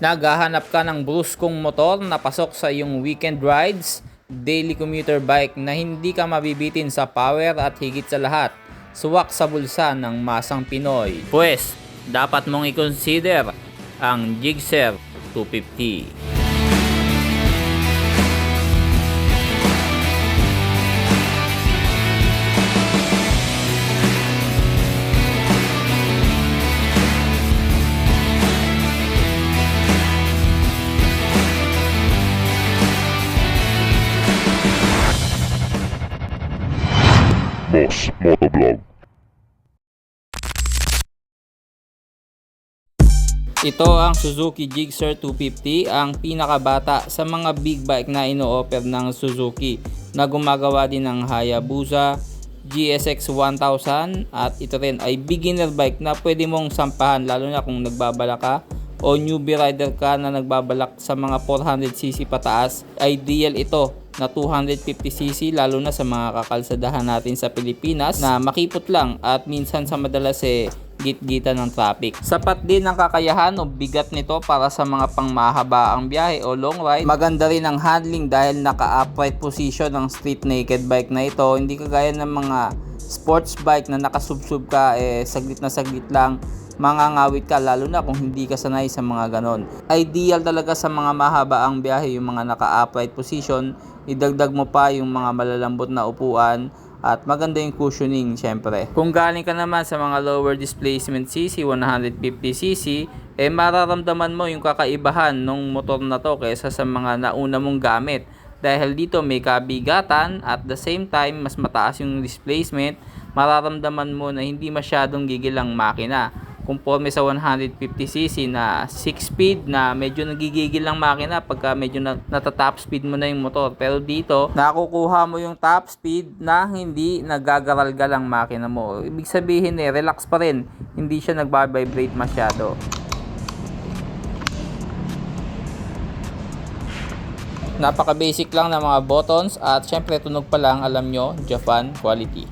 Naghahanap ka ng bruskong motor na pasok sa iyong weekend rides, daily commuter bike na hindi ka mabibitin sa power at higit sa lahat, suwak sa bulsa ng masang Pinoy. Pwes, dapat mong i-consider ang Gixxer 250. Boss Motovlog. Ito ang Suzuki Gixxer 250, ang pinakabata sa mga big bike na ino-offer ng Suzuki na gumagawa din ng Hayabusa, GSX 1000 at ito rin ay beginner bike na pwede mong sampahan lalo na kung nagbabalak ka o newbie rider ka na nagbabalak sa mga 400cc pataas. Ideal ito na 250cc lalo na sa mga kakalsadahan natin sa Pilipinas na makipot lang at minsan sa madalas git-gita ng traffic. Sapat din ang kakayahan o bigat nito para sa mga pangmahabaang biyahe o long ride. Maganda rin ang handling dahil naka-upright position ang street naked bike na ito. Hindi kagaya ng mga sports bike na nakasubsub ka saglit na saglit lang mangangawit ka lalo na kung hindi ka sanay sa mga ganon. Ideal talaga sa mga mahabaang biyahe yung mga naka-upright position. Idagdag mo pa yung mga malalambot na upuan at maganda yung cushioning syempre. Kung galing ka naman sa mga lower displacement cc, 150cc, mararamdaman mo yung kakaibahan ng motor na to kaysa sa mga nauna mong gamit. Dahil dito may kabigatan at the same time mas mataas yung displacement, mararamdaman mo na hindi masyadong gigil ang makina. Conforme sa 150cc na 6-speed na medyo nagigigil lang makina pagka medyo nata-top speed mo na yung motor. Pero dito, nakukuha mo yung top speed na hindi nagagaralgal ang makina mo. Ibig sabihin relax pa rin. Hindi siya nagbabibrate masyado. Napaka-basic lang ng mga buttons at syempre tunog pa lang alam nyo, Japan quality.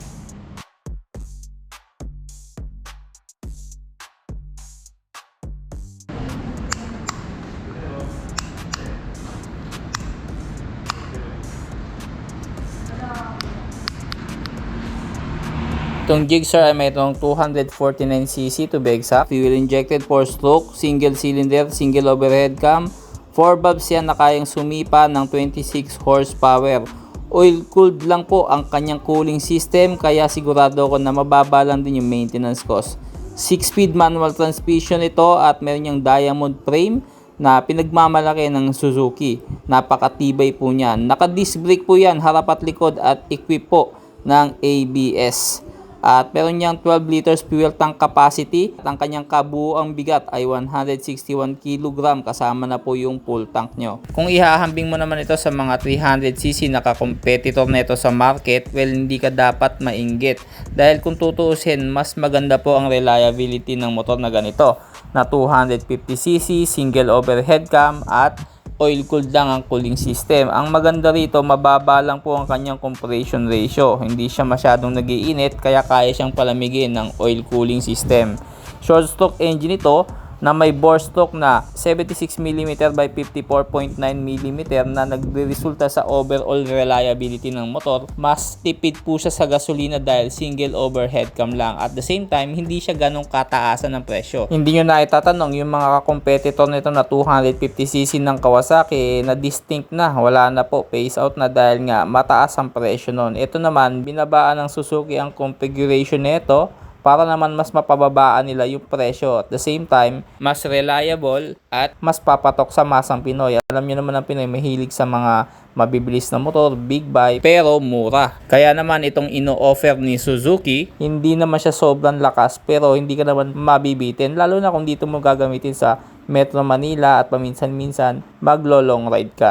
Itong Gixxer ay mayroong 249cc to be exact. Fuel injected 4-stroke, single cylinder, single overhead cam. 4 valves yan na kayang sumipa ng 26 horsepower. Oil cooled lang po ang kanyang cooling system kaya sigurado ako na mababa lang din yung maintenance cost. 6-speed manual transmission ito at meron yung diamond frame na pinagmamalaki ng Suzuki. Napakatibay po niyan. Naka-disc brake po yan, harap at likod at equip po ng ABS. At meron niyang 12 liters fuel tank capacity at ang kanyang kabuuang bigat ay 161 kg kasama na po yung full tank nyo. Kung ihahambing mo naman ito sa mga 300cc na ka-competitor na ito sa market, well hindi ka dapat mainggit. Dahil kung tutuusin, mas maganda po ang reliability ng motor na ganito na 250cc, single overhead cam at oil cooled lang ang cooling system. Ang maganda rito, mababa lang po ang kanyang compression ratio. Hindi siya masyadong nagiinit kaya kaya siyang palamigin ng oil cooling system. Short stroke engine ito na may bore stroke na 76mm by 54.9mm na nagresulta sa overall reliability ng motor. Mas tipid po siya sa gasolina dahil single overhead cam lang. At the same time, hindi siya ganong kataasan ng presyo. Hindi nyo na itatanong yung mga competitor nito na 250cc ng Kawasaki na distinct na. Wala na po, phase out na dahil nga mataas ang presyo nun. Ito naman, binabaan ng Suzuki ang configuration nito para naman mas mapababaan nila yung presyo. At the same time, mas reliable at mas papatok sa masang Pinoy. Alam niyo naman ang Pinoy mahilig sa mga mabibilis na motor, big bike, pero mura. Kaya naman itong ino-offer ni Suzuki, hindi naman siya sobrang lakas pero hindi ka naman mabibitin. Lalo na kung dito mo gagamitin sa Metro Manila at paminsan-minsan maglo-long ride ka.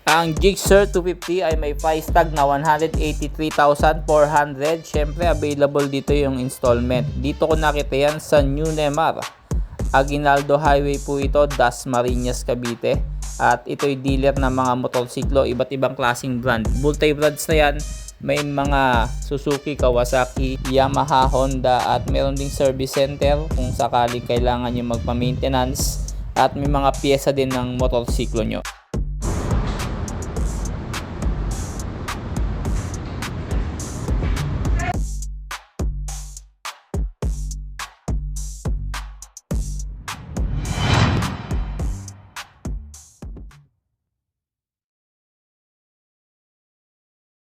Ang Gixxer 250 ay may price tag na 183,400. Syempre available dito yung installment. Dito ko nakita yan sa New Nemar. Aguinaldo Highway po ito, Dasmariñas, Cavite. At ito'y dealer ng mga motorsiklo, iba't ibang klaseng brand. Multi-brands na yan. May mga Suzuki, Kawasaki, Yamaha, Honda at meron ding service center kung sakali kailangan nyo magpa-maintenance. at may mga pyesa din ng motorsiklo nyo.